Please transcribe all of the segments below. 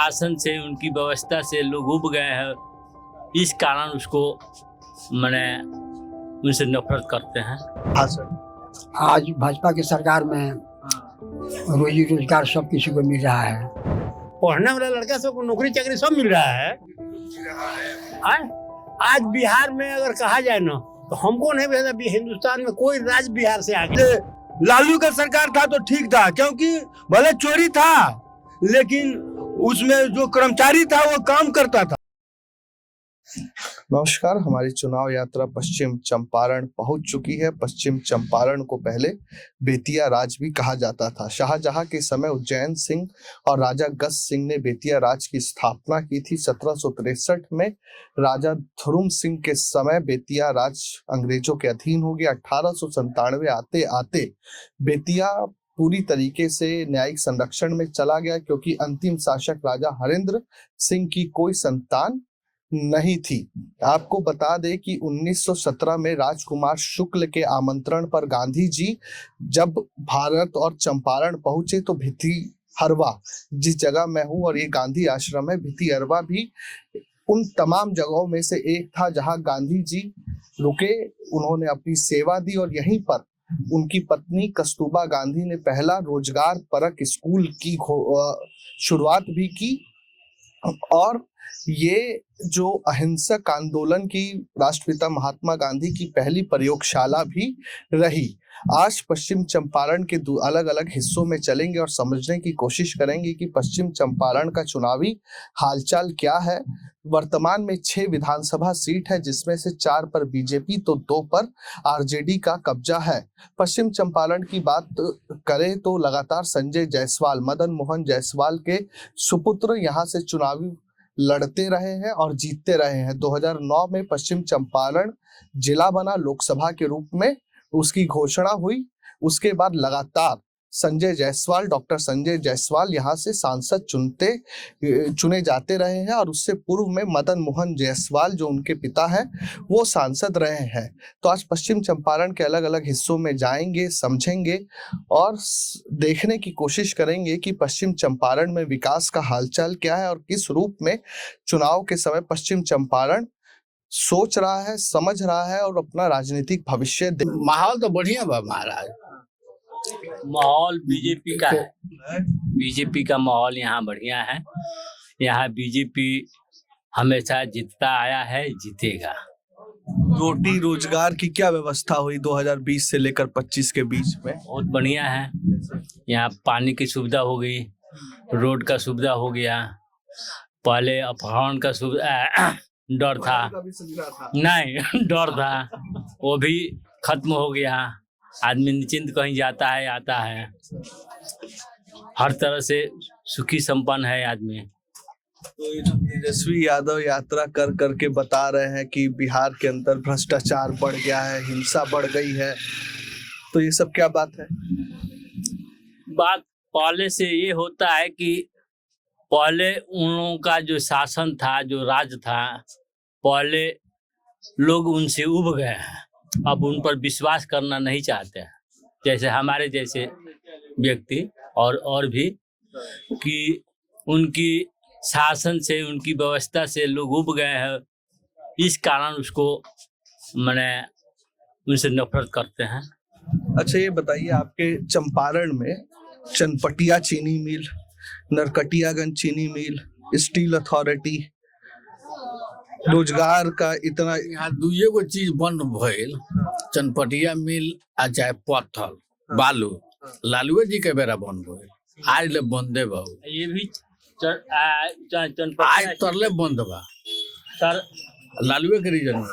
शासन से, उनकी व्यवस्था से लोग उब गए हैं। इस कारण उसको मैंने उनसे नफरत करते हैं। हाँ सर। आज भाजपा की सरकार में रोजी रोजगार सब किसी को मिल रहा है। पढ़ने वाला लड़का सबको नौकरी चाकरी सब मिल रहा है। आज बिहार में अगर कहा जाए ना तो हमको नहीं पता हिंदुस्तान में कोई राज्य बिहार से आगे। लालू का सरकार था तो ठीक था, क्योंकि भले चोरी था लेकिन उसमें जो कर्मचारी था वो काम करता था। नमस्कार, हमारी चुनाव यात्रा पश्चिम चंपारण पहुंच चुकी है। पश्चिम चंपारण को पहले बेतिया राज भी कहा जाता था। शाहजहां के समय उज्जैन सिंह और राजा गज सिंह ने बेतिया राज की स्थापना की थी। 1763 में राजा धुरुम सिंह के समय बेतिया राज अंग्रेजों के अधीन हो गया। 1897 आते आते बेतिया पूरी तरीके से न्यायिक संरक्षण में चला गया, क्योंकि अंतिम शासक राजा हरेंद्र सिंह की कोई संतान नहीं थी। आपको बता दें कि 1917 में राजकुमार शुक्ल के आमंत्रण पर गांधी जी जब भारत और चंपारण पहुंचे तो भितिहरवा, जिस जगह मैं हूं और ये गांधी आश्रम है, भितिहरवा भी उन तमाम जगहों में से एक था जहां गांधी जी रुके। उन्होंने अपनी सेवा दी और यहीं पर उनकी पत्नी कस्तूरबा गांधी ने पहला रोजगार परक स्कूल की शुरुआत भी की। और ये जो अहिंसक आंदोलन की राष्ट्रपिता महात्मा गांधी की पहली प्रयोगशाला भी रही। आज पश्चिम चंपारण के अलग अलग हिस्सों में चलेंगे और समझने की कोशिश करेंगे कि पश्चिम चंपारण का चुनावी हालचाल क्या है। वर्तमान में 6 विधानसभा सीट है, जिसमें से 4 पर बीजेपी तो 2 पर आरजेडी का कब्जा है। पश्चिम चंपारण की बात करें तो लगातार संजय जायसवाल, मदन मोहन जायसवाल के सुपुत्र यहाँ से चुनावी लड़ते रहे हैं और जीतते रहे हैं। 2009 में पश्चिम चंपारण जिला बना, लोकसभा के रूप में उसकी घोषणा हुई। उसके बाद लगातार डॉक्टर संजय जायसवाल यहाँ से सांसद चुने जाते रहे हैं और उससे पूर्व में मदन मोहन जायसवाल जो उनके पिता हैं वो सांसद रहे हैं। तो आज पश्चिम चंपारण के अलग अलग हिस्सों में जाएंगे, समझेंगे और देखने की कोशिश करेंगे कि पश्चिम चंपारण में विकास का हालचाल क्या है और किस रूप में चुनाव के समय पश्चिम चंपारण सोच रहा है, समझ रहा है और अपना राजनीतिक भविष्य। माहौल तो बढ़िया बा महाराज। माहौल बीजेपी का है। बीजेपी का माहौल यहाँ बढ़िया है। यहाँ बीजेपी हमेशा जीतता आया है, जीतेगा। रोटी रोजगार की क्या व्यवस्था हुई 2020 से लेकर 25 के बीच में? बहुत बढ़िया है। यहाँ पानी की सुविधा हो गई, रोड का सुविधा हो गया। पहले अपहरण का सुविधा डर था, नहीं डर था, वो भी खत्म हो गया। आदमी निश्चिंत कहीं जाता है, आता है, हर तरह से सुखी संपन्न है आदमी। तो ये जो तेजस्वी यादव यात्रा कर करके बता रहे हैं कि बिहार के अंदर भ्रष्टाचार बढ़ गया है, हिंसा बढ़ गई है, तो ये सब क्या बात है? बात पहले से ये होता है कि पहले उन लोगों का जो शासन था, जो राज था, पहले लोग उनसे उब गए हैं। अब उन पर विश्वास करना नहीं चाहते हैं, जैसे हमारे जैसे व्यक्ति और भी, कि उनकी शासन से, उनकी व्यवस्था से लोग उब गए हैं। इस कारण उसको मैंने उनसे नफरत करते हैं। अच्छा, ये बताइए, आपके चंपारण में चनपटिया चीनी मिल, नरकटियागंज चीनी मिल, स्टील अथॉरिटी, रोजगार का इतना, यहाँ दुए को चीज बंद भइल, चनपटिया मिल आ चाहे पत्थर बालू, लालुए जी के बेरा बंद भइल, आज ले बंदे बहु। ये भी आज तरले बंद बा सर, लालुए के रीजन में।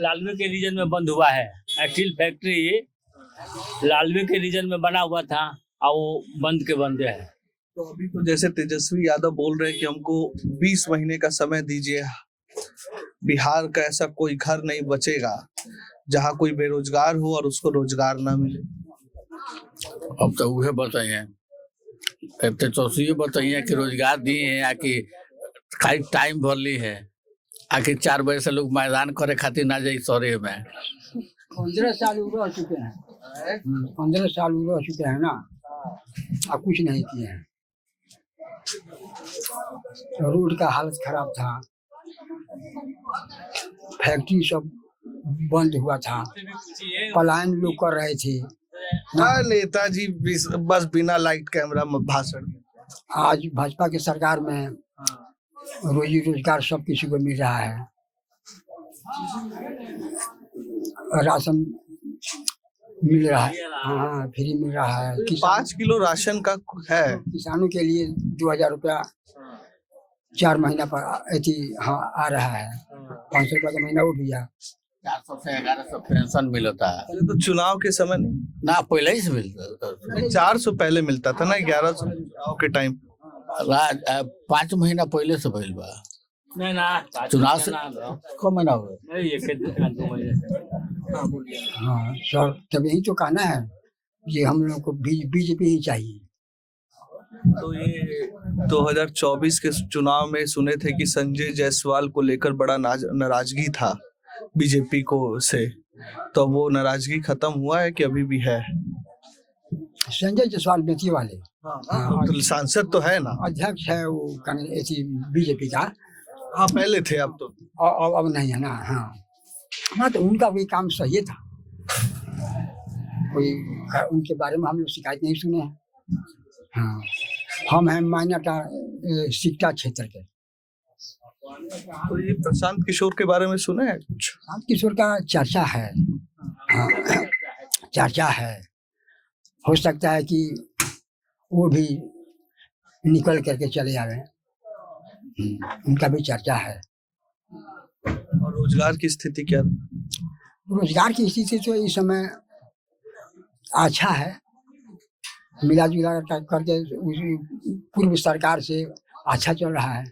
लालवे के रीजन में बंद हुआ है। स्टील फैक्ट्री लालवे के रीजन में बना हुआ था और वो बंद के बंदे है। तो अभी तो जैसे तेजस्वी यादव बोल रहे हैं कि हमको 20 महीने का समय दीजिए, बिहार का ऐसा कोई घर नहीं बचेगा जहां कोई बेरोजगार हो और उसको रोजगार ना मिले। अब तो वह बताइए, बताइए कि रोजगार दिए हैं या कि खाली टाइम भरली है, आखिर 4 बजे से लोग मैदान करे खातिर ना जाए शहर में। 15 साल रह चुके हैं, 15 साल रह चुके हैं ना, अब कुछ नहीं किए हैं। रोड का हालत खराब था, फैक्ट्री सब बंद हुआ था, पलायन लोग कर रहे थे। नेताजी बस बिना लाइट कैमरा में भाषण। आज भाजपा की सरकार में रोजी रोजगार सब किसी को मिल रहा है, राशन मिल रहा है, हाँ फ्री मिल रहा है। 5 किलो राशन का है। किसानों के लिए 2000 रुपया 4 महीना पर हाँ आ रहा है, 500 रुपया का महीना वो भी है। 400 से 1100 पेंशन मिलता है। पहले तो चुनाव के समय नहीं, ना पहले ही से मिलता 400 पहले मिलता था ना, 1100 चुनाव के टाइम। 5 महीना पहले से भइल बा। नहीं ना चुनाव से को महीना हुआ नहीं, एक 2 महीने से। हाँ सर, तब यही तो कहना है कि हम लोग को बीजेपी ही चाहिए। तो ये 2024 के चुनाव में सुने थे कि संजय जायसवाल को लेकर बड़ा नाराजगी था बीजेपी को से, तो वो नाराजगी खत्म हुआ है कि अभी भी है? संजय जायसवाल बेटी वाले तो सांसद तो है ना, अध्यक्ष है वो बीजेपी का। हाँ पहले थे, अब तो अब नहीं है ना। हाँ हाँ, तो उनका वही काम सही था, कोई उनके बारे में हम लोग शिकायत नहीं सुने हैं। हाँ, हम हैं मायनाटा सिकटा क्षेत्र के। तो ये प्रशांत किशोर के बारे में सुने हैं कुछ? प्रशांत किशोर का चर्चा है, हाँ चर्चा है, हो सकता है कि वो भी निकल करके चले आवे, उनका भी चर्चा है। और रोजगार की स्थिति क्या है? रोजगार की स्थिति तो इस समय अच्छा है, मिला जुला करके पूर्व सरकार से अच्छा चल रहा है।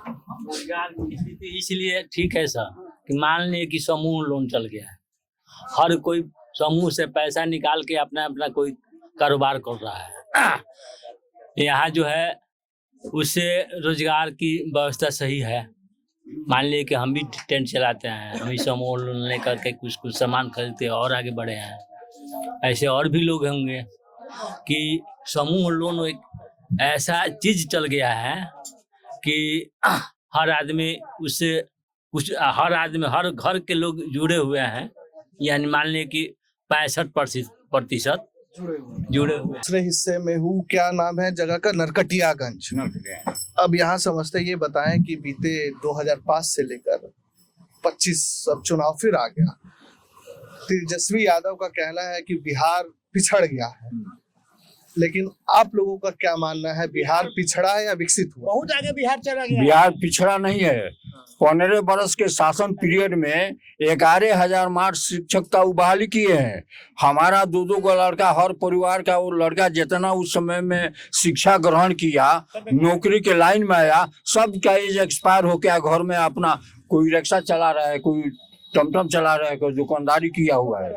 रोजगार की स्थिति इसलिए ठीक है सर कि मान लीजिए कि समूह लोन चल गया है, हर कोई समूह से पैसा निकाल के अपना अपना कोई कारोबार कर रहा है। यहाँ जो है उससे रोजगार की व्यवस्था सही है। मान लीजिए कि हम भी टेंट चलाते हैं, हम भी समूह लोन लेकर के कुछ सामान खरीदते और आगे बढ़े हैं। ऐसे और भी लोग होंगे कि समूह लोन एक ऐसा चीज चल गया है कि हर आदमी उससे कुछ, हर आदमी हर घर के लोग जुड़े हुए हैं। यानी मान लीजिए कि 65% जुड़े हुए। दूसरे हिस्से में हूँ, क्या नाम है जगह का? नरकटियागंज। अब यहाँ समझते ये बताएं कि बीते 2005 से लेकर 25 अब चुनाव फिर आ गया। तेजस्वी यादव का कहना है कि बिहार पिछड़ गया है, लेकिन आप लोगों का क्या मानना है? बिहार पिछड़ा है या विकसित हुआ? बहुत आगे बिहार चला गया। बिहार पिछड़ा नहीं है। 15 वर्ष के शासन पीरियड में 11,000 मार्च शिक्षक का बहाली किए हैं। हमारा 2-2 का लड़का, हर परिवार का वो लड़का जितना उस समय में शिक्षा ग्रहण किया, नौकरी के लाइन में आया, सब का एज एक्सपायर हो गया। घर में अपना कोई रिक्शा चला रहा है, कोई टमटम चला रहा है, कोई दुकानदारी किया हुआ है।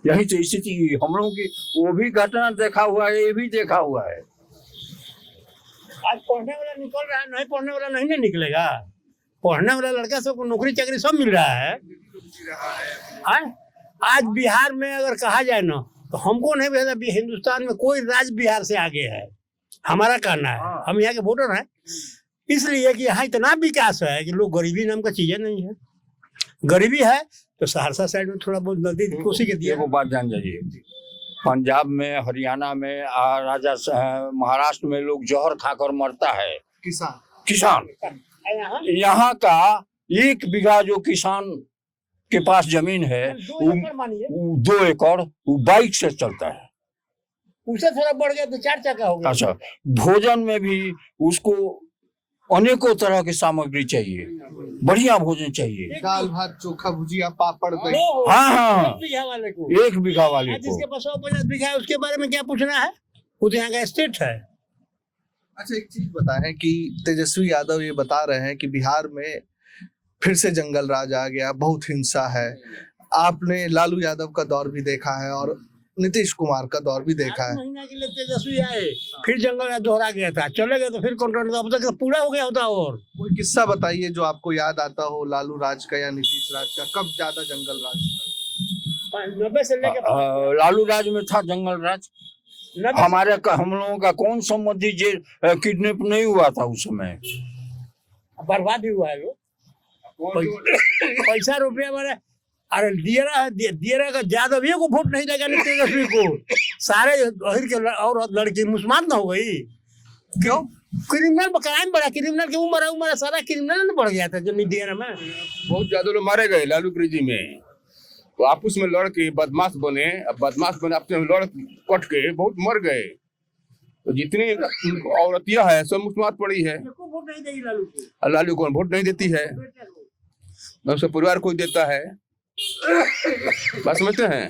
यही तो स्थिति हम लोगों की, वो भी घटना देखा हुआ है, ये भी देखा हुआ है। आज पढ़ने वाला निकल रहा है, नहीं पढ़ने वाला नहीं निकलेगा। पढ़ने वाला लड़का सबको नौकरी चाकरी सब मिल रहा है। आज बिहार में अगर कहा जाए ना, तो हमको नहीं पता हिंदुस्तान में कोई राज्य बिहार से आगे है, हमारा कहना है। हम यहाँ के वोटर हैं, इसलिए कि यहाँ इतना विकास है कि लोग, गरीबी नाम का चीजें नहीं है। गरीबी है तो सहरसा साइड में थोड़ा बहुत नदी कोसी के दिया। वो बात जान जाइए, पंजाब में, हरियाणा में, महाराष्ट्र में लोग जहर खाकर मरता है। किसान यहाँ का 1 बीघा जो किसान के पास जमीन है, 2 एकड़ वो बाइक से चलता है। उससे थोड़ा बढ़ गया तो 4 चक्का हो गया। अच्छा, भोजन में भी उसको अनेकों तरह की सामग्री चाहिए, बढ़िया भोजन चाहिए, दाल भात चोखा भुजिया पापड़ दही। हाँ 1 बीघा वाले को, 1 बीघा वाले को। जिसके पास 150 बीघा है उसके बारे में क्या पूछना है, वो तो यहाँ का स्टेट है। अच्छा, एक चीज बताएं कि तेजस्वी यादव ये बता रहे हैं कि बिहार में फिर से जंगल राज आ गया, बहुत हिंसा है। आपने लालू यादव का दौर भी देखा है और नीतीश कुमार का दौर भी देखा है। महीना के लिए तेजस्वी आए, फिर जंगल राज दोहरा गया था, चले गए तो फिर कंट्रोल, अब तक पूरा हो गया होता। और कोई किस्सा बताइए जो आपको याद आता हो, लालू राज का या नीतीश राज का, कब ज्यादा जंगल राज? 90 से लेकर लालू राज में था जंगल राज, हम लोगों का कौन संबंधी जे किडनैप नहीं हुआ था उस समय? बर्बाद ही हुआ है वो पैसा रुपया वाला। अरे दियरा का यादवियों को वोट नहीं लगा तेजस्वी को, सारे अहिर के और लड़की मुसलमान ना हो गई। क्यों? क्रिमिनल क्राइम बढ़ा, क्रिमिनल की उम्र सारा क्रिमिनल न बढ़ गया था जो दियरा में। बहुत ज्यादा लोग मारे गए लालू प्रीति में, वो आपस में लड़ के बदमाश बने, अब बदमाश बने आपस में लड़ कट के बहुत मर गए। तो जितनी औरतियां है सब मुसलमान पड़ी है। वोट नहीं देगी लालू को, लालू को वोट नहीं देती है, न उसके परिवार को देता है। बात समझते हैं?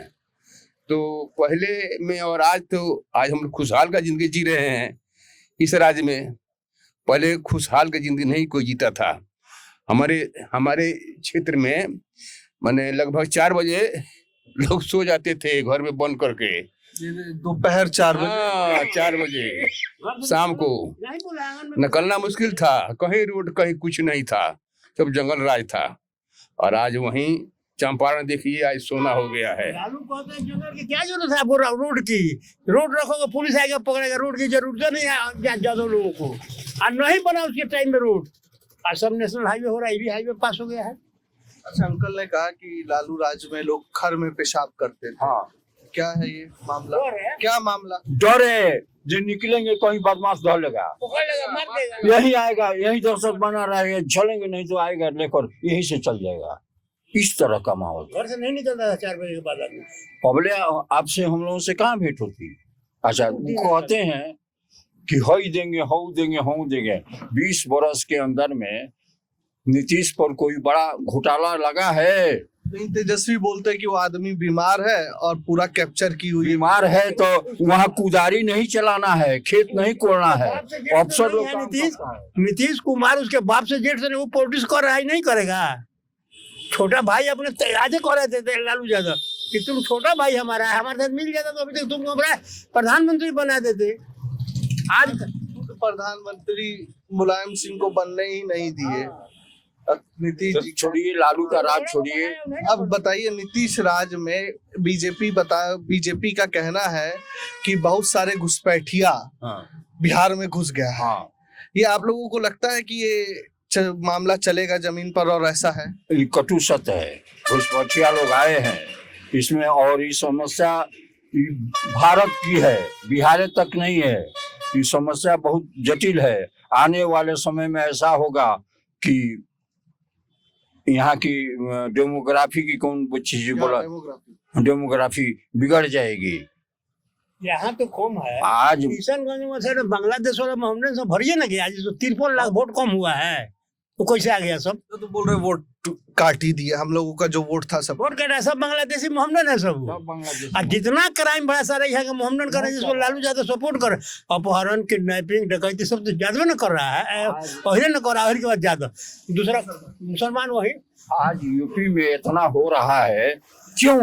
तो पहले में और आज, तो आज हम लोग खुशहाल का जिंदगी जी रहे हैं इस राज्य में। पहले खुशहाल की जिंदगी नहीं कोई जीता था। हमारे क्षेत्र में माने लगभग 4 बजे लोग सो जाते थे घर में बंद करके, दोपहर 4 बजे। हाँ, 4 बजे शाम को निकलना मुश्किल था, कहीं रोड कहीं कुछ नहीं था, सब जंगल राज था। और आज वहीं चंपारण देखिए आज सोना हो गया है। लालू कहते हैं जंगल की क्या जरूरत है आपको रोड की? रोड रखोगे पुलिस आएगा पकड़ेगा, रोड की जरूरत नहीं है ज्यादा लोगों को। और नहीं बना उसके टाइम में रोड, और सब नेशनल हाईवे हो रहा है, हाईवे पास हो गया है। अच्छा, अंकल ने कहा कि लालू राज में लोग घर में पेशाब करते थे। हाँ, क्या है ये मामला? क्या मामला? डर है जो निकलेंगे कहीं बदमाश धलेगा, पकड़ेगा, मार देगा। यही आएगा, यही दहशत बना रहेगा, चलेंगे नहीं तो आएगा लेकर यही से चल जाएगा। इस तरह का माहौल घर से नहीं निकलता था 4 बजे के बाद आदमी। पबले आपसे हम लोगों से कहाँ भेंट होती? अच्छा, कहते हैं कि हई देंगे, हऊ देंगे, हऊ देंगे। 20 बरस के अंदर में नीतीश पर कोई बड़ा घोटाला लगा है? नहीं, तेजस्वी बोलते हैं कि वो आदमी बीमार है और पूरा कैप्चर की हुई। बीमार है तो वहाँ कुदारी नहीं चलाना है, खेत नहीं कोड़ना है। अफसर लोग काम करता है। नीतीश कुमार उसके बाप से जेठ से वो पॉलिटिक्स कर रहा है, नहीं करेगा। छोटा भाई अपने आजे कह रहे थे लालू यादव कि तुम छोटा भाई हमारा है, हमारे साथ मिल जाता तो अभी तक तुमको हमारा प्रधानमंत्री बना देते। आज प्रधानमंत्री मुलायम सिंह को बनने ही नहीं दिए। नीतीश जी छोड़िए, लालू का राज छोड़िए। अब बताइए, नीतीश राज में बीजेपी का कहना है कि बहुत सारे घुसपैठिया बिहार में घुस गया है। ये आप लोगों को लगता है कि ये मामला चलेगा जमीन पर और ऐसा है? ये कटु सत्य है, घुसपैठिया लोग आए हैं इसमें, और ये समस्या भारत की है, बिहार तक नहीं है। ये समस्या बहुत जटिल है। आने वाले समय में ऐसा होगा कि यहाँ की डेमोग्राफी की कौन चीज बोला, डेमोग्राफी बिगड़ जाएगी। यहाँ तो कम है। आज किशनगंज में से बांग्लादेश वाला मोहम्मद से भरिए ना गया, जिसको 53 लाख वोट कम हुआ है, तो कैसे आ गया सब? तो बोल रहे वोट काट ही दिया, हम लोगों का जो वोट था सब वोट काटा, सब बांग्लादेशी मोहम्मद है सब। और जितना क्राइम बड़ा सारा यहाँ का मोहम्मद कर रहा है, जिसको लालू यादव सपोर्ट कर, अपहरण, किडनैपिंग, डकैती सब तो यादव न कर रहा है, अहिर न कर रहा है, अहिर के बाद यादव, दूसरा मुसलमान वही। आज यूपी में इतना हो रहा है, क्यों?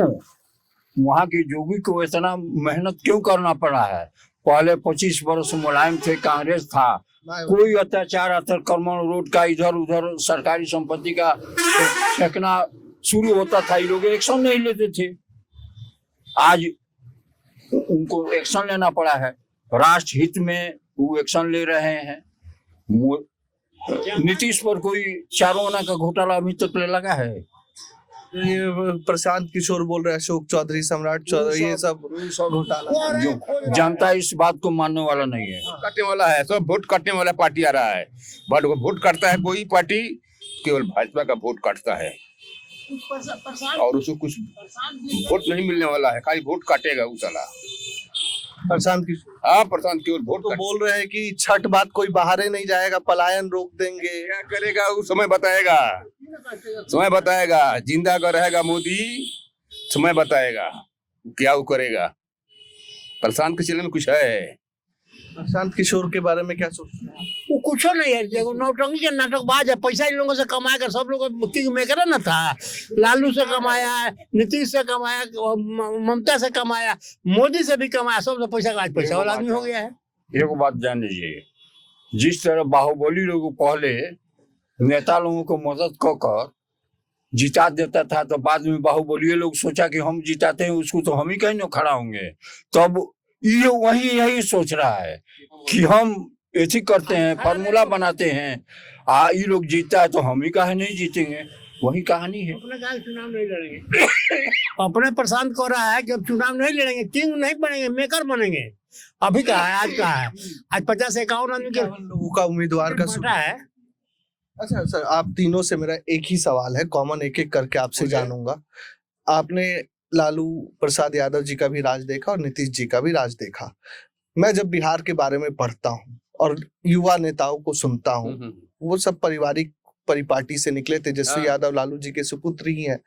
वहाँ के जोगी को इतना मेहनत क्यों करना पड़ा है? पहले 25 वर्ष मुलायम थे, कांग्रेस था, कोई अत्याचार अतिक्रमण, रोड का इधर उधर सरकारी संपत्ति का फेंकना शुरू होता था, ये लोग एक्शन नहीं लेते थे। आज उनको एक्शन लेना पड़ा है, राष्ट्र हित में वो एक्शन ले रहे हैं। नीतीश पर कोई 4 आना का घोटाला अभी तक लगा है? ये प्रशांत किशोर बोल रहे हैं, अशोक चौधरी, सम्राट चौधरी, ये सब घोटाला। जनता इस बात को मानने वाला नहीं है। काटने वाला है, सब वोट काटने वाला पार्टी आ रहा है। बट वोट काटता है कोई पार्टी, केवल भाजपा का वोट काटता है, और उसको कुछ वोट नहीं मिलने वाला है, खाली वोट काटेगा वो साला। प्रशांत किशोर, हाँ, प्रशांत केवल वोट तो बोल रहे हैं कि छठ बात कोई बाहर नहीं जाएगा, पलायन रोक देंगे। क्या करेगा वो समय बताएगा, समय बताएगा। जिंदा अगर रहेगा मोदी, समय बताएगा क्या वो करेगा। प्रशांत के चेले में कुछ है। प्रशांत किशोर के बारे में क्या सोचते हैं? वो कुछ नहीं है, देखो नौटंकी के नाटकबाज है, पैसा इन लोगों से कमाया कर, सब लोग किंग मेकर ना था, लालू से कमाया, नीतीश से कमाया, ममता से कमाया, मोदी से भी कमाया, सबसे पैसा का आज पैसा वाला आदमी हो गया है। एक बात जान लीजिए, जिस तरह बाहुबली लोग पहले नेता लोगों को मदद कर जिता देता था, तो बाद में बाहुबली लोग सोचा कि हम जिताते हैं उसको तो हम ही कहीं न खड़ा होंगे, तब ये वही यही सोच रहा है कि हम ऐसी करते हैं, फार्मूला बनाते हैं, ये लोग जीतता है तो हम ही काहे नहीं जीतेंगे, वही कहानी है। अपने कहा चुनाव नहीं लड़ेंगे अपने प्रशांत कह रहा है कि अब चुनाव नहीं लड़ेंगे, किंग नहीं बनेंगे, मेकर बनेंगे। अभी कहा है, आज कहा है, आज 50-51 आदमी के लोगों का उम्मीदवार का बांटा है। अच्छा सर, आप तीनों से मेरा एक ही सवाल है, कॉमन एक एक करके आपसे जानूंगा। आपने लालू प्रसाद यादव जी का भी राज देखा और नीतीश जी का भी राज देखा। मैं जब बिहार के बारे में पढ़ता हूँ और युवा नेताओं को सुनता हूँ, वो सब पारिवारिक परिपाटी से निकले। तेजस्वी यादव लालू जी के सुपुत्र ही हैं।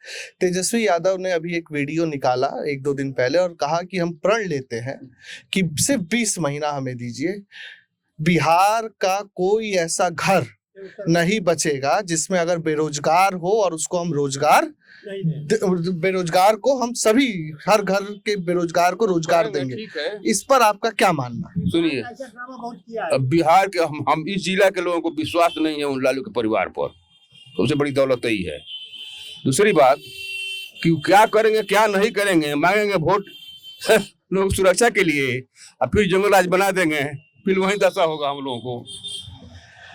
तेजस्वी यादव ने अभी एक वीडियो निकाला 1-2 दिन पहले और कहा कि हम प्रण लेते हैं कि सिर्फ 20 महीना हमें दीजिए, बिहार का कोई ऐसा घर नहीं बचेगा जिसमें अगर बेरोजगार हो और उसको हम रोजगार, बेरोजगार को हम सभी, हर घर के बेरोजगार को रोजगार देंगे। ठीक है, इस पर आपका क्या मानना है? सुनिए, अब बिहार के हम इस जिला के लोगों को विश्वास नहीं है उन लालू के परिवार पर, सबसे बड़ी दौलत यही है। दूसरी बात कि क्या करेंगे क्या नहीं करेंगे, मांगेंगे वोट लोग सुरक्षा के लिए, और फिर जंगल राज बना देंगे, फिर वही दशा होगा, हम लोगों को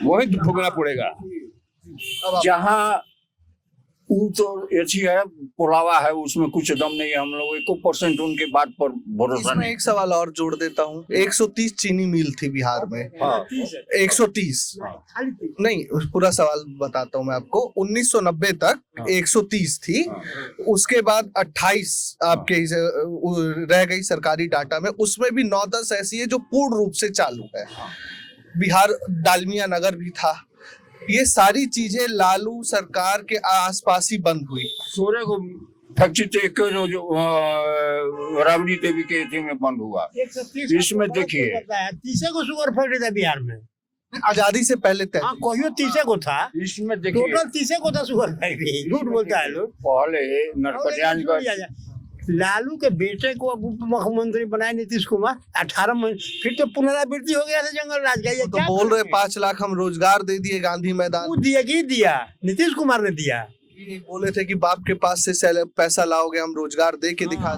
वही भोगना पड़ेगा। जहाँ वो तो ऐसी है, पुरावा है, उसमें कुछ दम नहीं है। हम लोग 1% उनके बात पर भरोसा इसमें नहीं। एक सवाल और जोड़ देता हूँ। 130 चीनी मिल थी बिहार में। 130 नहीं, पूरा सवाल बताता हूँ मैं आपको। 1990 तक 130 थी, उसके बाद 28 आपके रह गई सरकारी डाटा में। उसमें भी 9-10 ऐसी है जो पूर्ण रूप से चालू है। बिहार डालमिया नगर भी था। ये सारी चीजें लालू सरकार के आसपास ही बंद हुई। सोरे को फैक्ट्री जो राबड़ी देवी के थी में बंद हुआ। इसमें देखिए 30 को शुगर फैक्ट्री था बिहार में, आजादी से पहले तय। हाँ, कोई 30 को था, इसमें देखिए टोटल 30 को था शुगर फैक्ट्री। झूठ बोलता है लोग। पहले नरकटियागंज का लालू के बेटे को अब उप मुख्यमंत्री बनाए नीतीश कुमार। 18 महीने फिर तो पुनरावृत्ति हो गया था जंगल राज का। ये तो बोल रहे 5 लाख हम रोजगार दे दिए गांधी मैदान। वो दिया कि दिया, नीतीश कुमार ने दिया। ये बोले थे कि बाप के पास से पैसा लाओगे, हम रोजगार दे के दिखा।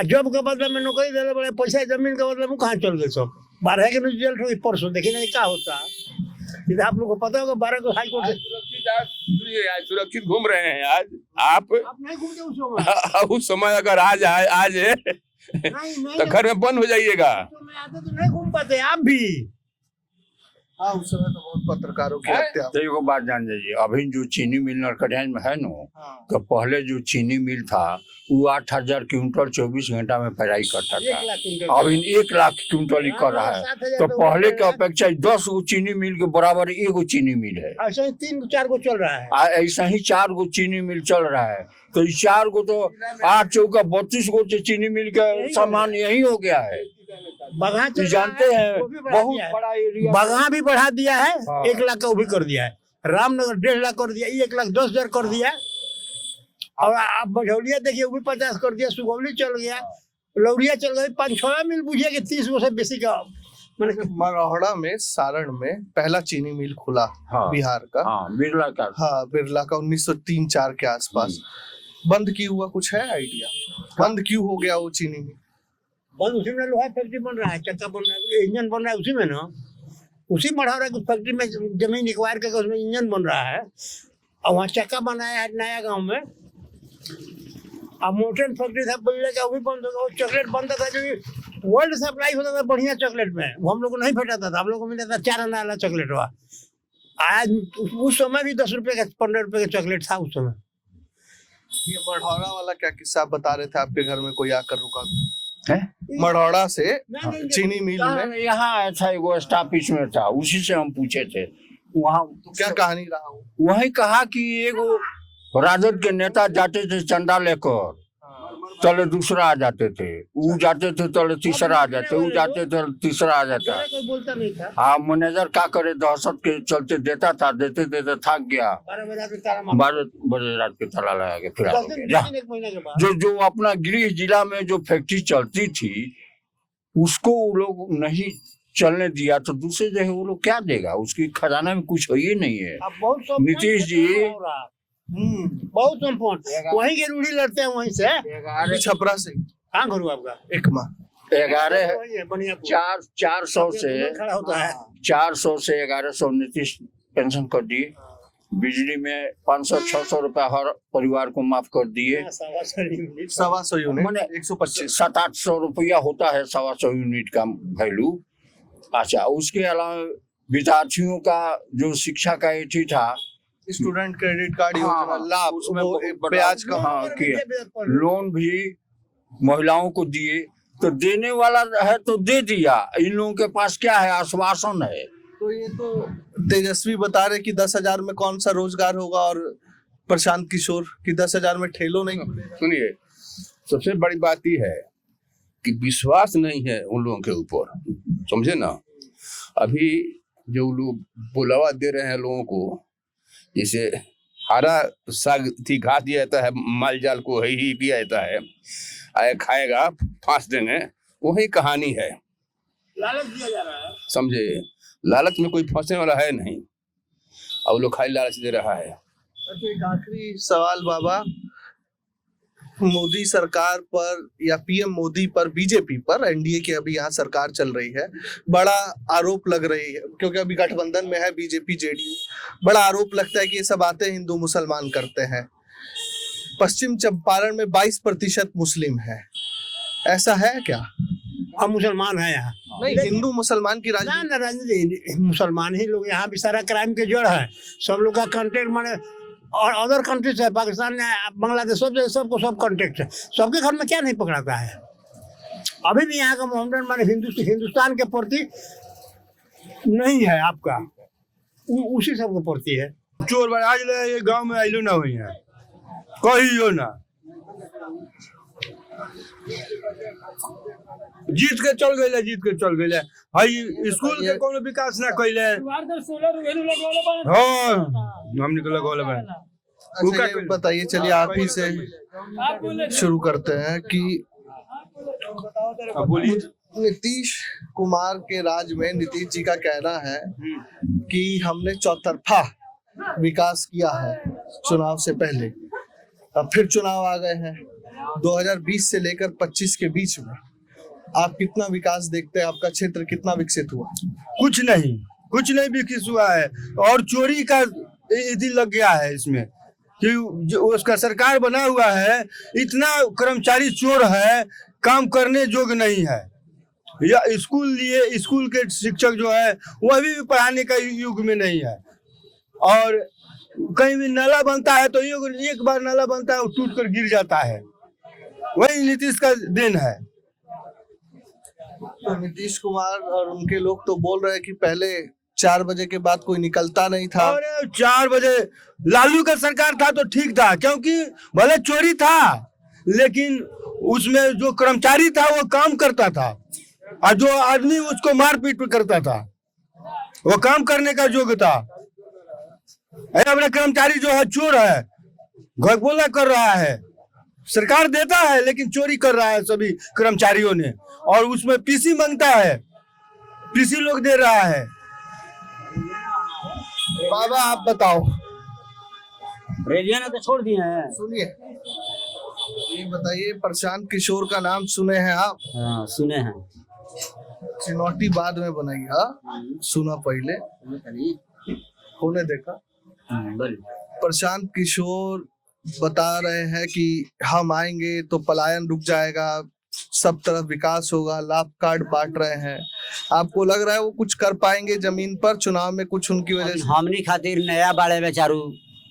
जॉब के बदले में नौकरी दे बड़े पैसा, जमीन के बदले में कहाँ चल गए सब। 12 के रिजल्ट हुई परसों, देखिए नहीं क्या होता। आप लोग को पता होगा 12 को हाई कोर्ट सुरक्षित घूम रहे हैं आज आप नहीं घूमते उस समय। उस समय अगर आज तो घर में बंद हो जाइएगा। मैं आते तो नहीं घूम पाते आप भी। हाँ, उस समय तो बहुत पत्रकारों की हत्या। तो एगो बात जान लीजिए, अभी जो चीनी मिल नरकटियागंज में है ना, तो पहले जो चीनी मिल था वो 8,000 क्विंटल 24 घंटा में पेराई करता था। अभी 1 लाख क्विंटल ही कर रहा है। तो पहले के अपेक्षा 10 गो चीनी मिल के बराबर 1 गो चीनी मिल है। ऐसा ही 3-4 को चल रहा है। ऐसा ही 4 गो चीनी मिल चल रहा है। तो 4 गो तो 8 चौका 32 गो चीनी मिल का सामान यही हो गया है। बगहा जानते हैं बहुत बड़ा एरिया बगहा भी बढ़ा दिया है। हाँ। 1 लाख का वो भी कर दिया है। रामनगर 1.5 लाख कर दिया, 1,10,000 कर दिया। और आप बझौलिया देखिए, वो भी 50 कर दिया। सुगौली चल गया, लौरिया चल गया। 5-6 मिल बुझिए कि 30 गो से बेसी का। मरौड़ा में, सारण में पहला चीनी मिल खुला। हाँ। बिहार का। हाँ, बिरला का। हाँ, बिरला का 1903-4 के आसपास। बंद क्यों हुआ, कुछ है आइडिया? बंद क्यों हो गया वो चीनी मिल? बंद उसी में लोहा फैक्ट्री बन रहा है, चक्का बन रहा है, इंजन बन रहा है उसी में ना। उसी मढ़ौरा की फैक्ट्री में जमीन एक्वायर करके उसमें इंजन बन रहा है। और वहाँ चक्का बनाया है नया गांव में। अब मोटन फैक्ट्री था पहले का, वो भी बंद हो गया। वो चॉकलेट बनता था, जो वर्ल्ड सप्लाई होता था बढ़िया चॉकलेट में, वो हम लोग को नहीं भेटाता था। हम लोग को मिलता था 4 आना वाला चॉकलेट हुआ। आज उस समय भी 10 रुपए का 15 रुपए का चॉकलेट था उस समय। ये मढ़ौरा वाला क्या किस्सा आप बता रहे थे? आपके घर में कोई आकर रुका है? मढ़ौरा से चीनी मिल में? यहाँ था एगो स्टाफ इसमें था, उसी से हम पूछे थे। वहाँ तो क्या कहानी रहा हो? वही कहा कि एगो राजद के नेता जाते थे चंदा लेकर, तले दूसरा आ जाते थे, वो जाते थे तले तीसरा आ जाते, वो जाते थे तीसरा आ जाता। कोई बोलता नहीं था। हाँ, मैनेजर क्या करे, दहशत के चलते देता था, देते देते थक गया। 12 बजे रात के ताला लगा के फिर एक महीने के बाद जो अपना गृह जिला में जो फैक्ट्री चलती थी उसको वो लोग नहीं चलने दिया, तो दूसरे जगह वो लोग क्या देगा? उसकी खजाना में कुछ हो ही नहीं है। अब बहुत नीतीश जी बहुत संपूर्ण वहीं के रूढ़ी लड़ते हैं, वहीं से छपरा से। कहाँ घर हुआ आपका? एकमा। बढ़िया 400 से खड़ा होता है 400 से 1100 नीतीश पेंशन कर दिए। बिजली में 500-600 रुपया हर परिवार को माफ कर दिए। 125 यूनिट माने 125 700-800 रुपया होता है 125 यूनिट का वैल्यू। अच्छा, उसके अलावा विद्यार्थियों का जो शिक्षा का एथी था, स्टूडेंट क्रेडिट कार्ड योजना हाँ, लाभ उसमें वो बड़ा- ब्याज का हाँ, किया। लोन भी महिलाओं को दिए, तो देने वाला है तो दे दिया। इन लोगों के पास क्या है, आश्वासन है। तो ये तो तेजस्वी बता रहे कि 10,000 में कौन सा रोजगार होगा, और प्रशांत किशोर कि 10,000 में ठेलो नहीं खुलेगा। सुनिए, सबसे बड़ी बात यह है कि विश्वास नहीं है उन लोगों के ऊपर, समझे ना। अभी जो लोग बुलावा दे रहे हैं लोगों को, जैसे हरा साग थी घास दिया जाता है, माल जाल को ही दिया जाता है, आए खाएगा फांस देंगे, वही कहानी है। लालच दिया जा रहा है। समझे, लालच में कोई फंसने वाला है नहीं, अब लोग खाली लालच दे रहा है। अच्छा, एक आखिरी सवाल बाबा, मोदी सरकार पर या पीएम मोदी पर, बीजेपी पर, एनडीए की अभी यहाँ सरकार चल रही है, बड़ा आरोप लग रही है क्योंकि अभी गठबंधन में है बीजेपी जेडीयू, बड़ा आरोप लगता है कि ये सब बातें हिंदू मुसलमान करते हैं। पश्चिम चंपारण में 22% मुस्लिम है, ऐसा है क्या? हम मुसलमान हैं यहाँ। नहीं, हिंदू मुसलमान की राजनीति ना राजनीति मुसलमान ही लोग यहाँ भी सारा क्राइम के जड़ है। सब लोग का कंटेक्ट माने और अदर कंट्रीज है, पाकिस्तान बांग्लादेश सबको सब कंटेक्ट है। सबके घर में क्या नहीं पकड़ाता है। अभी भी यहाँ का मोहम्मदन माने हिंदुस्तान के प्रति नहीं है आपका, उसी सबके प्रति है। चोर बड़ा आज ले ये गांव में आइलो ना हुई है, कहियो ना, जीत के चल गए भाई। स्कूल के कोनो विकास ना कैले। हाँ, हम निकल गए। अच्छा, ये बताइए, चलिए आप ही से शुरू करते हैं कि बोलिए। नीतीश कुमार के राज में नीतीश जी का कहना है कि हमने चौतरफा विकास किया है चुनाव से पहले। अब फिर चुनाव आ गए हैं 2020 से लेकर 25 के बीच में, आप कितना विकास देखते हैं? आपका क्षेत्र कितना विकसित हुआ? कुछ नहीं विकसित हुआ है, और चोरी का यदि लग गया है इसमें कि जो उसका सरकार बना हुआ है, इतना कर्मचारी चोर है, काम करने योग्य नहीं है। या स्कूल के शिक्षक जो है वह भी पढ़ाने का युग में नहीं है। और कहीं भी नाला बनता है तो एक बार नाला बनता है, वो टूट कर गिर जाता है। वही नीतीश का देन है। तो नीतीश कुमार और उनके लोग तो बोल रहे हैं कि पहले 4 बजे के बाद कोई निकलता नहीं था। अरे 4 बजे लालू का सरकार था तो ठीक था, क्योंकि भले चोरी था लेकिन उसमें जो कर्मचारी था वो काम करता था, और जो आदमी उसको मारपीट करता था वो काम करने का योग्य था। अपना कर्मचारी जो है चोर है, घोला कर रहा है। सरकार देता है लेकिन चोरी कर रहा है सभी कर्मचारियों ने, और उसमें पीसी मांगता है, पीसी लोग दे रहा है। बाबा आप बताओ। रेडियो ने तो छोड़ दिए हैं। सुनिए, ये बताइए, प्रशांत किशोर का नाम सुने हैं आप? हाँ, सुने हैं। चिनौटी बाद में बनाई, हाँ सुना पहले, होने देखा। प्रशांत किशोर बता रहे हैं कि हम आएंगे तो पलायन रुक जाएगा, सब तरफ विकास होगा, लाभ कार्ड बांट रहे हैं। आपको लग रहा है वो कुछ कर पाएंगे जमीन पर चुनाव में कुछ उनकी वजह से? हमनी खातिर नया बाड़े बेचारू,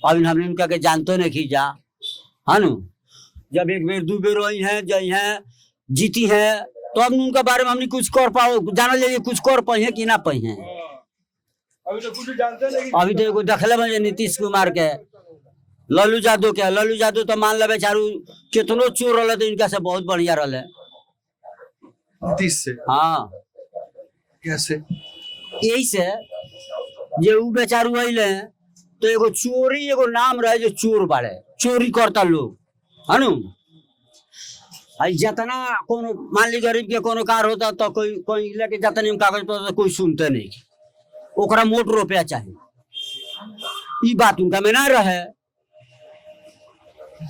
अभी हमने उनका के जानतो नहीं खींचा, है नु। जब एक बेर 2 बेर रही हैं, जई हैं, जीती हैं, तो अब उनका बारे में हमने कुछ कर पाओ, जाना जाइए कुछ कर पाई है कि ना पाई है। अभी तो कुछ जानते नहीं। अभी तो एगो दखले बने नीतीश कुमार के, लालू यादव तो मान ले बेचारू कितनो चोर रहे तो इनका से बहुत बढ़िया रहे। नीतीश से? हाँ, कैसे? यही से जे उ बेचारू अइले तो एगो चोरी, एगो नाम रहे जो चोर बाड़े, चोरी करता लोग, है नु। जितना कोनो मान ली गरीब के कोनो कार होता तो कोई लेके जाता नहीं कागज पर, तो कोई सुनते नहीं, ओकरा मोट रुपया चाहिए। ई बात उनका में ना रहे।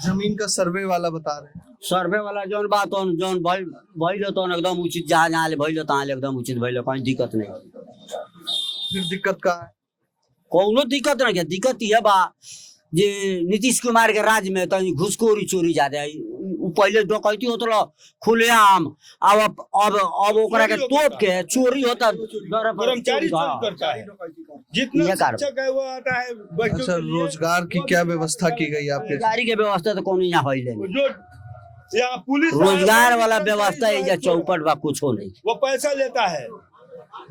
जमीन का सर्वे वाला बता रहे हैं। सर्वे वाला जौन बात जौन भइल तो एकदम उचित, जहाँ जहाँ ले भइल तहाँ ले एकदम उचित भइल, कोई दिक्कत नहीं। फिर दिक्कत का है? कौनो दिक्कत नहीं है। दिक्कत यह बा जे नीतीश कुमार के राज में तनी घुसखोरी चोरी ज्यादा है। उ पहले डकैती होत रहा खुलेआम, अब ओकरा के तोप के चोरी होता। कर्मचारी चोरी करता है, जितना शिक्षक है वो आता है। अच्छा, रोजगार की क्या व्यवस्था की गई आपके? रोजगारी के व्यवस्था तो कोनो यहाँ होइले नहीं। जो यहाँ पुलिस रोजगार वाला व्यवस्था है या चौपट बा कुछ हो नहीं। वो पैसा लेता है।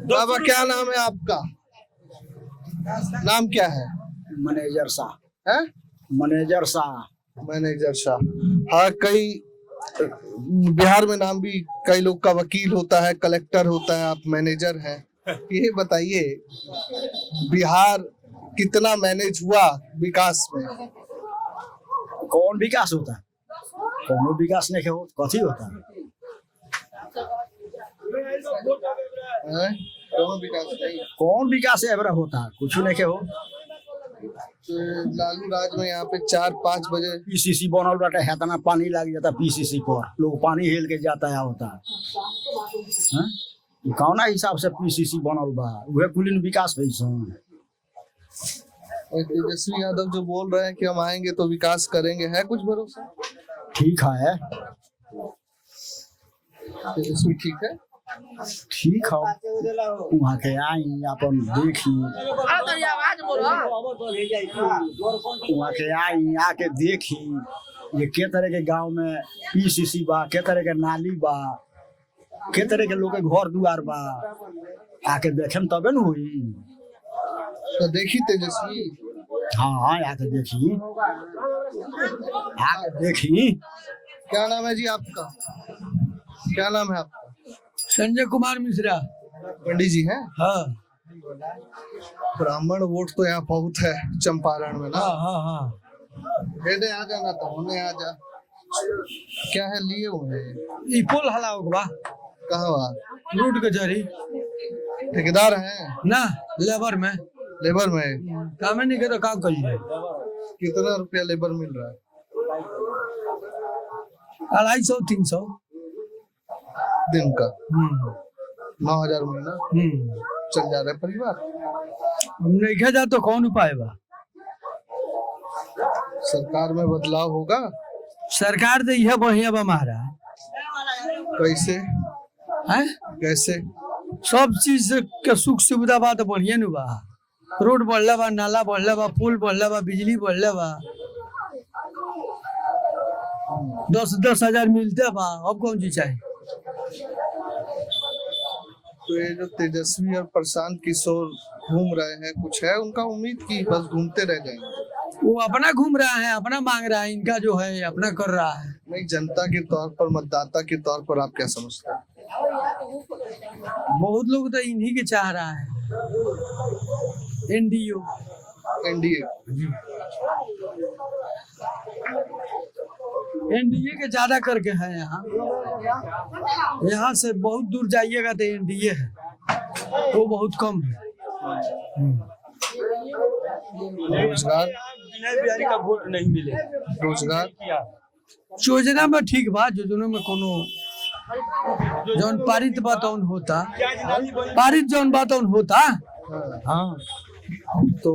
बाबा क्या नाम है आपका? नाम क्या है? मैनेजर साहब है? मैनेजर साहब मैनेजर शाह। हाँ, कई बिहार में नाम भी कई लोग का वकील होता है, कलेक्टर होता है, आप मैनेजर हैं। ये बताइए बिहार कितना मैनेज हुआ विकास में? कौन विकास होता है? कौनो विकास नहीं हो, कथी होता है? हैं? कौन विकास नहीं? कौन विकास है होता है? कुछ नहीं हो। तो लालू राज में यहाँ पे 4-5 बजे पीसीसी बनल बाटे, हेतना पानी लग जाता पीसीसी पर, लोग पानी हेल के जाता है होता है। कौना हिसाब से पीसीसी बनल बा? उहे कुलीन विकास है। तेजस्वी यादव जो बोल रहे हैं कि हम आएंगे तो विकास करेंगे, है कुछ भरोसा? ठीक है, तेजस्वी ठीक है? ठीक है। वहाँ के आई अपन देखी, वहाँ के आई आके देखी ये के तरह के गांव में पीसीसी बा, के तरह के नाली बा, के तरह के लोग के घर दुआर बा, आके देखे तबे न हुई। तो देखी तेजस्वी? हाँ आके देखी, आके देखी। क्या नाम है जी आपका? क्या नाम है आपका? संजय कुमार मिश्रा। पंडित जी हैं? हाँ ब्राह्मण वोट तो यहाँ बहुत है चंपारण में ना। हाँ। बेटे आ जाना तो होने आ जा। क्या है लिए हुए? ई पोल हलाओ बा कहाँ बा? रोड के जरी ठेकेदार हैं ना, लेबर में लेबर में काम नहीं करे, काम करिए। कितना रुपया लेबर मिल रहा है? 250-300 दिन का। 9,000 महीना चल जा रहा है परिवार। हम नहीं खा जा तो कौन उपाय बा? सरकार में बदलाव होगा? सरकार तो यह बढ़िया बा महाराज। कैसे? हैं? कैसे? सब चीज के सुख सुविधा बा तो बढ़िया नु बा। रोड बढ़ला बा, नाला बढ़ला बा, पुल बढ़ला बा, बिजली बढ़ला बा। 10-10 हजार मिलते बा, अब कौन चीज चाहिए? तो ये जो तेजस्वी और प्रशांत किशोर घूम रहे हैं, कुछ है उनका उम्मीद की बस घूमते रह जाएंगे? वो अपना घूम रहा है, अपना मांग रहा है, इनका जो है अपना कर रहा है। नहीं, जनता के तौर पर, मतदाता के तौर पर आप क्या समझते हैं? बहुत लोग तो इन्हीं के चाह रहा है। एनडीए के ज्यादा करके है यहाँ से बहुत दूर जाइएगा तो एनडीए है, वो बहुत कम है। रोजगार? बिहारी का वोट नहीं मिले। रोजगार योजना में ठीक बा, योजना में कोनो जौन पारित बा तौन होता, पारित जौन बा तौन होता। हाँ, तो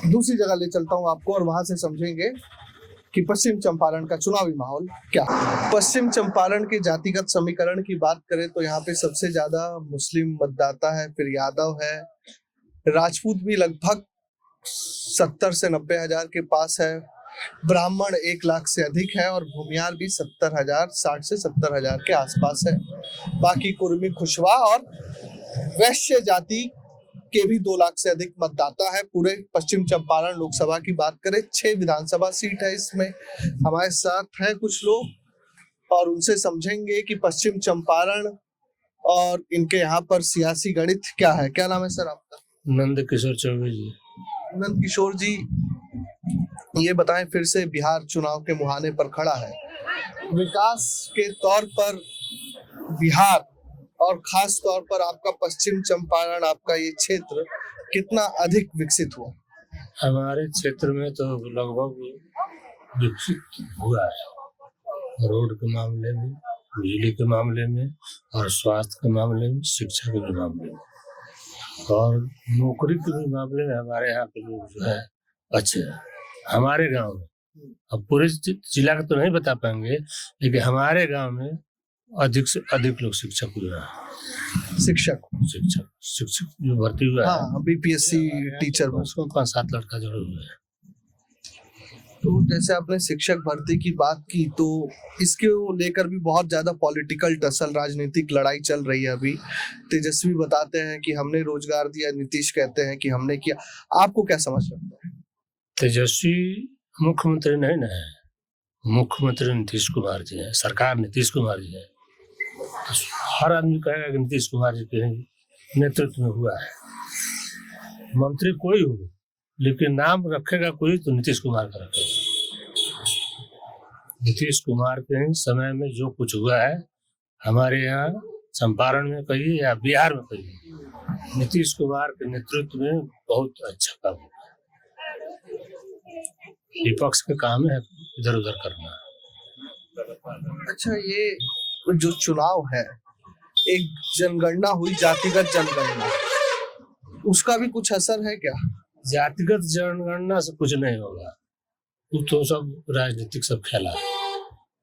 दूसरी जगह ले चलता हूँ आपको और वहां से समझेंगे कि पश्चिम चंपारण का चुनावी माहौल क्या। पश्चिम चंपारण के जातिगत समीकरण की बात करें तो यहाँ पे सबसे ज्यादा मुस्लिम मतदाता है, फिर यादव है, राजपूत भी लगभग 70 से 90 हजार के पास है, ब्राह्मण 1 लाख से अधिक है और भूमियार भी 60 से 70 हजार के आसपास है। बाकी कुर्मी, कुशवा और वैश्य जाति के भी 2 लाख से अधिक मतदाता है। पूरे पश्चिम चंपारण लोकसभा की बात करें, 6 विधानसभा सीट है इसमें। हमारे साथ हैं कुछ लोग और उनसे समझेंगे कि पश्चिम चंपारण और इनके यहाँ पर सियासी गणित क्या है। क्या नाम है सर आपका? नंद किशोर चौबे जी। नंद किशोर जी, ये बताएं, फिर से बिहार चुनाव के मुहाने पर खड़ा है, विकास के तौर पर बिहार और खास तौर पर आपका पश्चिम चंपारण, आपका ये क्षेत्र कितना अधिक विकसित हुआ? हमारे क्षेत्र में तो लगभग विकसित हुआ है। रोड के मामले में, बिजली के मामले में, और स्वास्थ्य के मामले में, शिक्षा के भी मामले में, और नौकरी के भी मामले में हमारे यहाँ के लोग जो है अच्छे हैं। हमारे गांव में, अब पूरे जिला का तो नहीं बता पाएंगे, लेकिन हमारे गांव में अधिक से अधिक लोग शिक्षक हुए हैं। शिक्षक जो भर्ती हुआ है, हाँ, बीपीएससी टीचर में उसको 5-7 लड़का जोड़े हुए हैं। तो जैसे आपने शिक्षक भर्ती की बात की, तो इसके लेकर भी बहुत ज्यादा पॉलिटिकल टसल, राजनीतिक लड़ाई चल रही है अभी। तेजस्वी बताते हैं कि हमने रोजगार दिया, नीतीश कहते हैं कि हमने किया। आपको क्या समझ लगता है? तेजस्वी मुख्यमंत्री नहीं ना है, मुख्यमंत्री नीतीश कुमार जी है, सरकार नीतीश कुमार जी है। तो हर आदमी कहेगा कि नीतीश कुमार जी के नेतृत्व में हुआ है। मंत्री कोई हो, लेकिन नाम रखेगा कोई तो नीतीश कुमार का रखेगा। नीतीश कुमार के समय में जो कुछ हुआ है हमारे यहाँ चंपारण में कहिए या बिहार में कहिए, नीतीश कुमार के नेतृत्व में बहुत अच्छा काम हुआ। विपक्ष का काम है इधर उधर करना। अच्छा, ये जो चुनाव है, एक जनगणना हुई, जातिगत जनगणना, उसका भी कुछ असर है क्या? जातिगत जनगणना से कुछ नहीं होगा, वो तो सब राजनीतिक सब खेला है।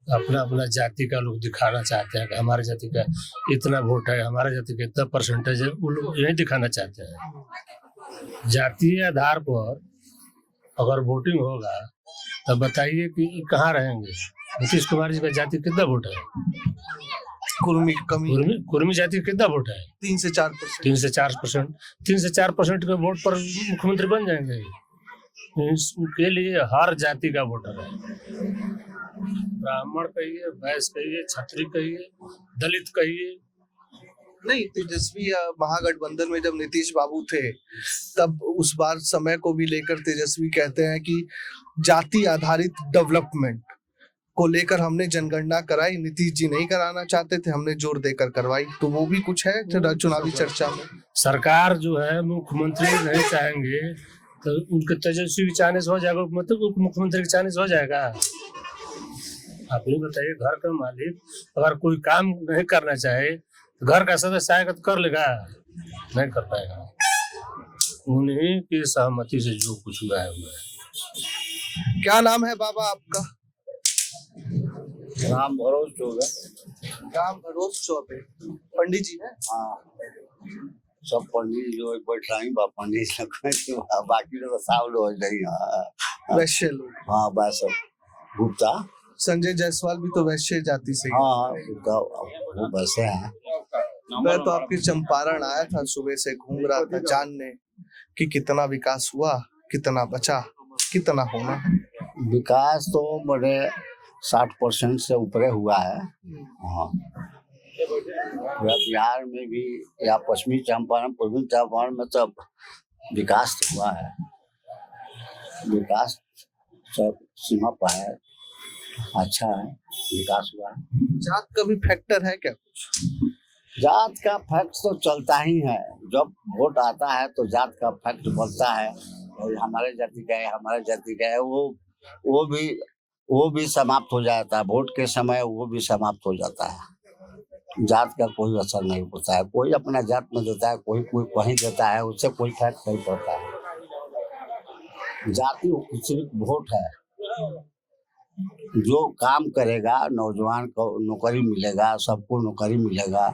अपना अपना जाति का लोग दिखाना चाहते हैं कि हमारे जाति का इतना वोट है, हमारे जाति का इतना परसेंटेज है, वो लोग यही दिखाना चाहते हैं। जातीय आधार पर अगर वोटिंग होगा तब बताइए कि कहाँ रहेंगे। नीतीश कुमार जी का जाति कितना वोट है? कुर्मी जाति कितना वोट है? 3 से 4%। 3 से 4% के वोट पर मुख्यमंत्री बन जाएंगे। इसके लिए हर जाति का वोटर है, ब्राह्मण कहिए, वैश्य कहिए, क्षत्रिय कहिए, दलित कहिए। नहीं, तेजस्वी महागठबंधन में जब नीतीश बाबू थे, तब उस बार समय को भी लेकर तेजस्वी कहते हैं कि जाति आधारित डेवलपमेंट को लेकर हमने जनगणना कराई, नीतीश जी नहीं कराना चाहते थे, हमने जोर देकर करवाई। तो वो भी कुछ है चुनावी चर्चा में। सरकार जो है, मुख्यमंत्री नहीं चाहेंगे तो उनके तेजस्वी भी चाहने से हो जाएगा, मतलब उप मुख्यमंत्री के चाहने से हो जाएगा। आप ही बताइए, घर का मालिक अगर कोई काम नहीं करना चाहे, घर का सदस्य आएगा तो कर लेगा? नहीं कर पाएगा। उन्हीं की सहमति से जो कुछ हुआ है। क्या नाम है बाबा आपका? राम भरोस चौबे। राम भरोस चौबे पंडित जी है? हाँ, सब पंडित जो बैठा ही बा, पंडित बाकी लोग सब लोग नहीं। वैश्य लोग? हाँ, वैश्य गुप्ता। संजय जायसवाल भी तो वैश्य जाति से। हाँ, वो वैसे हैं। मैं तो आपके चंपारण आया था, सुबह से घूम रहा था जानने कि कितना विकास हुआ, कितना बचा, कितना होना है। विकास तो बड़े 60% से ऊपर हुआ है। हाँ, बिहार में भी या पश्चिमी चंपारण, पूर्वी चंपारण में तो विकास तो हुआ है। विकास सब सीमा पर है, अच्छा है, विकास हुआ है। जात का भी फैक्टर है क्या कुछ? जात का फैक्ट तो चलता ही है। जब वोट आता है तो जात का फैक्ट बोलता है, और हमारे जाति का है, हमारे जाति का है, वो भी समाप्त हो जाता है। वोट के समय वो भी समाप्त हो जाता है। जात का कोई असर नहीं होता है। कोई अपना जात में देता है, कोई कहीं देता है, उससे कोई फर्क नहीं पड़ता है। जाति सिर्फ वोट है। जो काम करेगा, नौजवान को नौकरी मिलेगा, सबको नौकरी मिलेगा,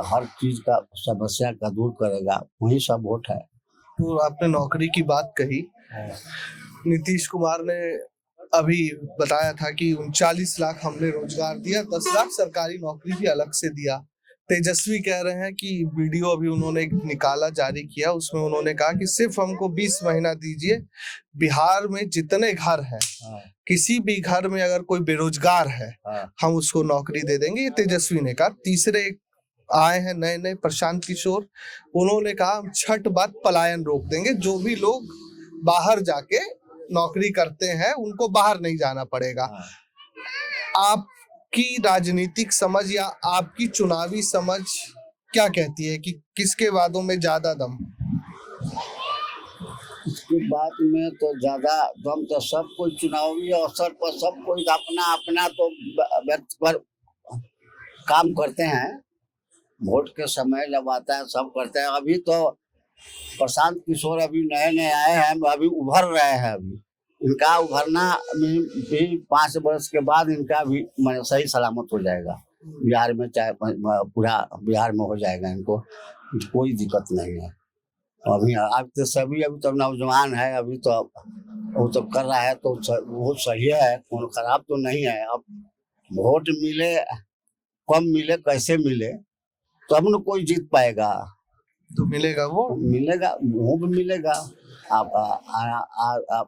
हर चीज का समस्या का दूर करेगा, वही सब वोट है। तो आपने नौकरी की बात कही, नीतीश कुमार ने अभी बताया था कि 39 लाख हमने रोजगार दिया, 10 लाख सरकारी नौकरी भी अलग से दिया। तेजस्वी कह रहे हैं कि वीडियो अभी उन्होंने निकाला, जारी किया, उसमें उन्होंने कहा कि सिर्फ हमको 20 महीना दीजिए, बिहार में जितने घर हैं, किसी भी घर में अगर कोई बेरोजगार है, हम उसको नौकरी दे देंगे। ये तेजस्वी ने कहा। तीसरे आए हैं नए प्रशांत किशोर, उन्होंने कहा हम छठ बाद पलायन रोक देंगे। जो भी लोग बाहर जाके नौकरी करते हैं उनको बाहर नहीं जाना पड़ेगा। आपकी राजनीतिक समझ या आपकी चुनावी समझ क्या कहती है कि किसके वादों में ज्यादा दम? इसकी बात में तो ज्यादा दम तो सब कोई चुनावी अवसर पर सब कोई अपना अपना तो व्यक्त कर काम करते हैं। वोट के समय जब आता है सब करते हैं। अभी तो प्रशांत किशोर अभी नए नए आए हैं, अभी उभर रहे हैं। अभी इनका उभरना भी 5 वर्ष के बाद इनका भी सही सलामत हो जाएगा बिहार में, चाहे पूरा बिहार में हो जाएगा। इनको कोई दिक्कत नहीं है। अभी अब तो सभी अभी तो नौजवान है, अभी तो वो तो कर रहा है तो वो सही है, कौन खराब तो नहीं है। अब वोट मिले कम मिले कैसे मिले तो अब न कोई जीत पाएगा। तो मिलेगा वो भी मिलेगा। आप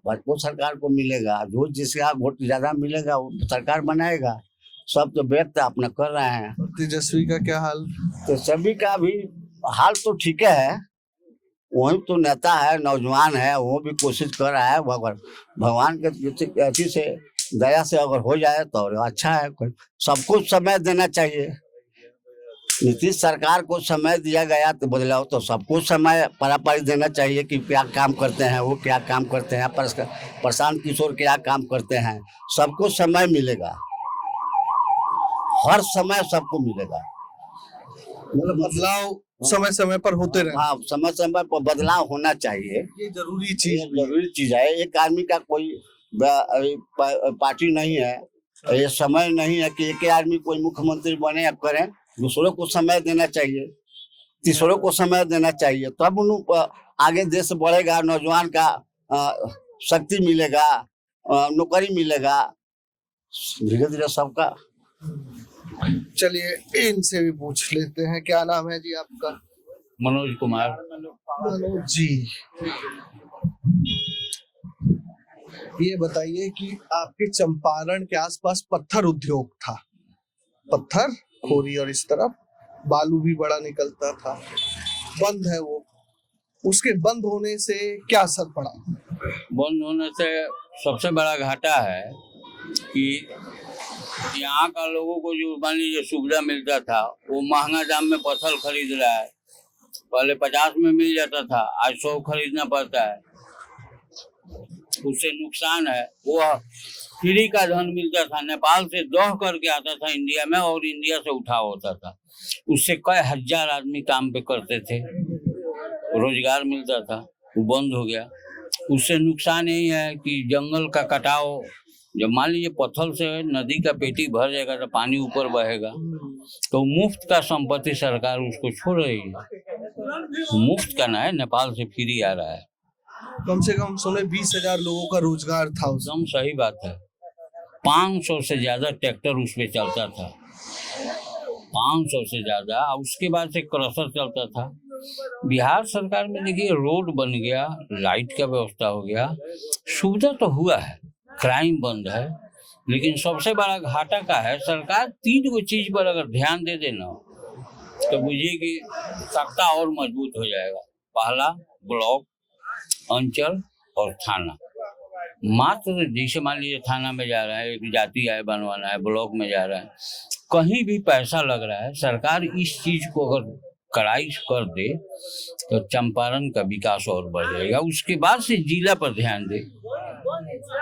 भाजपा सरकार को मिलेगा, जो जिसका वोट ज्यादा मिलेगा वो सरकार बनाएगा। सब तो व्यक्त अपना कर रहे हैं। तेजस्वी का क्या हाल? तो सभी का भी हाल तो ठीक है। वही तो नेता है, नौजवान है, वो भी कोशिश कर रहा है। भगवान के अति से दया से अगर हो जाए तो अच्छा है। सबको समय देना चाहिए। नीतीश सरकार को समय दिया गया तो बदलाव तो सबको समय पारापारी देना चाहिए कि क्या काम करते हैं, वो क्या काम करते हैं, प्रशांत किशोर क्या काम करते हैं। सबको समय मिलेगा, हर समय सबको मिलेगा। बदलाव समय समय पर होते रहे। हाँ, समय समय पर बदलाव होना चाहिए। ये जरूरी चीज है। एक आदमी का कोई पार्टी नहीं है, ये समय नहीं है कि एक आदमी कोई मुख्यमंत्री बने या करें। दूसरों को समय देना चाहिए, तीसरों को समय देना चाहिए, तब उन आगे देश बढ़ेगा। नौजवान का शक्ति मिलेगा, नौकरी मिलेगा, धीरे धीरे सबका। चलिए इनसे भी पूछ लेते हैं, क्या नाम है जी आपका? मनोज कुमार। मनोज जी, ये बताइए कि आपके चंपारण के आसपास पत्थर उद्योग था, पत्थर खोरी, और इस तरफ बालू भी बड़ा निकलता था, बंद है वो। उसके बंद होने से क्या असर पड़ा? बंद होने से सबसे बड़ा घाटा है कि यहाँ का लोगों को जो मान लीजिए सुविधा मिलता था, वो महंगा दाम में पत्थर खरीद रहा है। पहले 50 में मिल जाता था, आज 100 खरीदना पड़ता है। उससे नुकसान है। वो फ्री का धन मिलता था, नेपाल से दह करके आता था इंडिया में और इंडिया से उठा होता था। उससे कई हजार आदमी काम पे करते थे, रोजगार मिलता था, वो बंद हो गया। उससे नुकसान यही है कि जंगल का कटाव, जब मान लीजिए पत्थर से नदी का पेटी भर जाएगा तो पानी ऊपर बहेगा, तो मुफ्त का संपत्ति सरकार उसको छोड़ रही है। मुफ्त का ना है, नेपाल से फ्री आ रहा है। कम से कम सुने 20,000 लोगों का रोजगार था। एकदम सही बात है। 500 से ज्यादा ट्रैक्टर उस पे चलता था, 500 से ज्यादा। उसके बाद से क्रशर चलता था। बिहार सरकार में देखिए रोड बन गया, लाइट का व्यवस्था हो गया, सुविधा तो हुआ है, क्राइम बंद है। लेकिन सबसे बड़ा घाटा का है, सरकार 3 गो चीज पर अगर ध्यान दे देना तो बुझिए कि सत्ता और मजबूत हो जाएगा। पहला ब्लॉक, अंचल और थाना। मात्र जैसे मान लीजिए थाना में जा रहा है, एक जाति आय बनवाना है, ब्लॉक में जा रहा है, कहीं भी पैसा लग रहा है, सरकार इस चीज को अगर कड़ाई कर दे तो चंपारण का विकास और बढ़ जाएगा। उसके बाद से जिला पर ध्यान दे।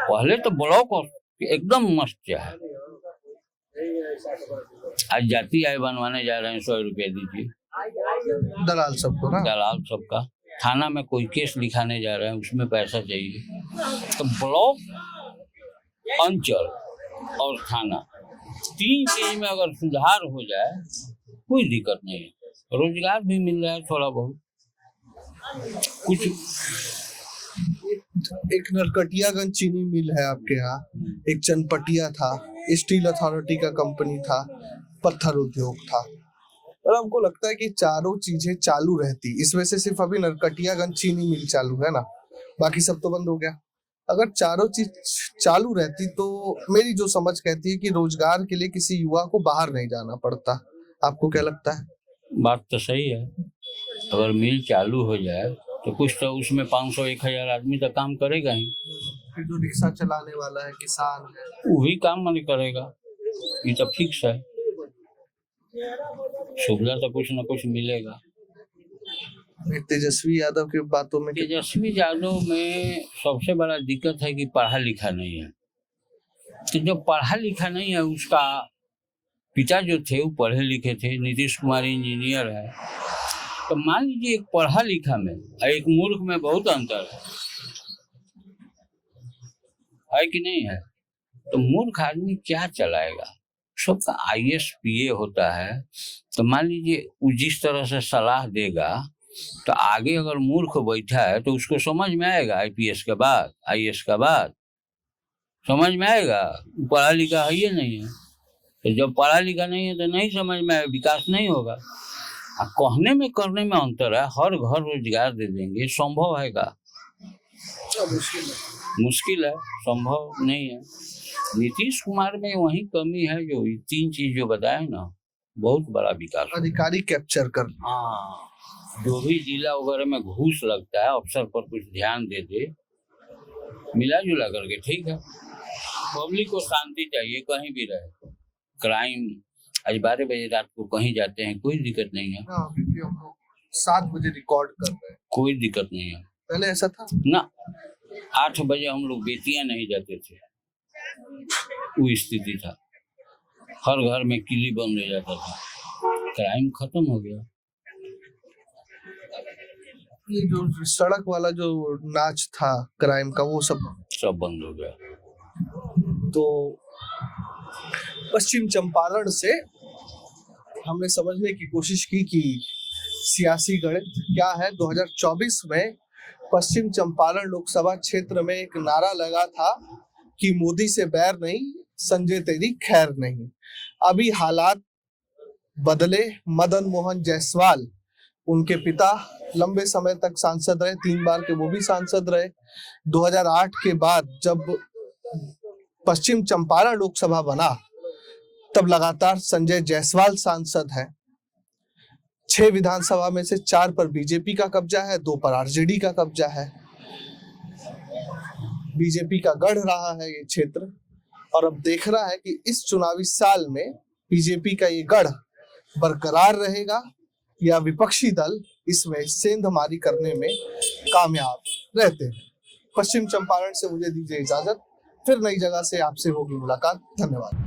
पहले तो ब्लॉक एकदम मस्त है। आज जाति आय बनवाने जा रहे हैं, 100 रुपया दीजिए, दलाल सबको ना, दलाल सबका। थाना में कोई केस लिखाने जा रहे हैं, उसमें पैसा चाहिए। तो ब्लॉक, अंचल और थाना, 3 चीज में अगर सुधार हो जाए कोई दिक्कत नहीं है। रोजगार भी मिल रहा है थोड़ा बहुत कुछ। एक नरकटियागंज चीनी मिल है आपके यहाँ, एक चनपटिया था, स्टील अथॉरिटी का कंपनी था, पत्थर उद्योग था। और हमको लगता है कि चारों चीजें चालू रहती, इस वजह से सिर्फ अभी नरकटियागंज चीनी मिल चालू है ना, बाकी सब तो बंद हो गया। अगर चारों चीज चालू रहती तो मेरी जो समझ कहती है कि रोजगार के लिए किसी युवा को बाहर नहीं जाना पड़ता। आपको क्या लगता है? बात तो सही है। अगर मिल चालू हो जाए तो कुछ तो उसमें 500-1000 आदमी तो काम करेगा ही। फिर जो रिक्शा चलाने वाला है, किसान है, वो भी काम नहीं करेगा, ये तो फिक्स है। सुविधा तो कुछ ना कुछ मिलेगा। तेजस्वी यादव की बातों में तेजस्वी यादव में सबसे बड़ा दिक्कत है कि पढ़ा लिखा नहीं है। तो जो पढ़ा लिखा नहीं है, उसका पिता जो थे वो पढ़े लिखे थे, नीतीश कुमार इंजीनियर है। तो मान लीजिए एक पढ़ा लिखा में और एक मूर्ख में बहुत अंतर है कि नहीं है? तो मूर्ख आदमी क्या चलाएगा? सबका IAS PA होता है। तो मान लीजिए वो जिस तरह से सलाह देगा, तो आगे अगर मूर्ख बैठा है तो उसको समझ में आएगा। IPS के बाद IAS के बाद समझ में आएगा। पढ़ा लिखा है ये नहीं है, तो जब पढ़ा लिखा नहीं है तो नहीं समझ में आएगा, विकास नहीं होगा। कहने में करने में अंतर है। हर घर रोजगार दे देंगे, संभव है का? मुश्किल है, संभव नहीं है। नीतीश कुमार में वही कमी है जो 3 चीज जो बताए ना, बहुत बड़ा विकास। अधिकारी कैप्चर कर, हाँ, जो भी जिला वगैरह में घूस लगता है, अफसर पर कुछ ध्यान दे दे, मिला जुला करके ठीक है। पब्लिक को शांति चाहिए, कहीं भी रहे। क्राइम आज 12 बजे रात को कहीं जाते हैं, कोई दिक्कत नहीं है। क्योंकि हम लोग 7 बजे रिकॉर्ड कर रहे हैं, कोई दिक्कत नहीं है। पहले ऐसा था ना, 8 बजे हम लोग बेतिया नहीं जाते थे, वो स्थिति था। हर घर में किली बंद हो जाता था, क्राइम खत्म हो गया। ये जो सड़क वाला जो नाच था क्राइम का, वो सब बंद हो गया। तो पश्चिम चंपारण से हमने समझने की कोशिश की कि सियासी गणित क्या है। 2024 में पश्चिम चंपारण लोकसभा क्षेत्र में एक नारा लगा था कि मोदी से बैर नहीं, संजय तेरी खैर नहीं। अभी हालात बदले। मदन मोहन जायसवाल, उनके पिता लंबे समय तक सांसद रहे, 3 बार के वो भी सांसद रहे। 2008 के बाद जब पश्चिम चंपारण लोकसभा बना, तब लगातार संजय जायसवाल सांसद हैं। 6 विधानसभा में से 4 पर बीजेपी का कब्जा है, 2 पर आरजेडी का कब्जा है। बीजेपी का गढ़ रहा है ये क्षेत्र, और अब देख रहा है कि इस चुनावी साल में बीजेपी का ये गढ़ बरकरार रहेगा या विपक्षी दल इसमें सेंधमारी करने में कामयाब रहते हैं। पश्चिम चंपारण से मुझे दीजिए इजाजत, फिर नई जगह से आपसे होगी मुलाकात। धन्यवाद।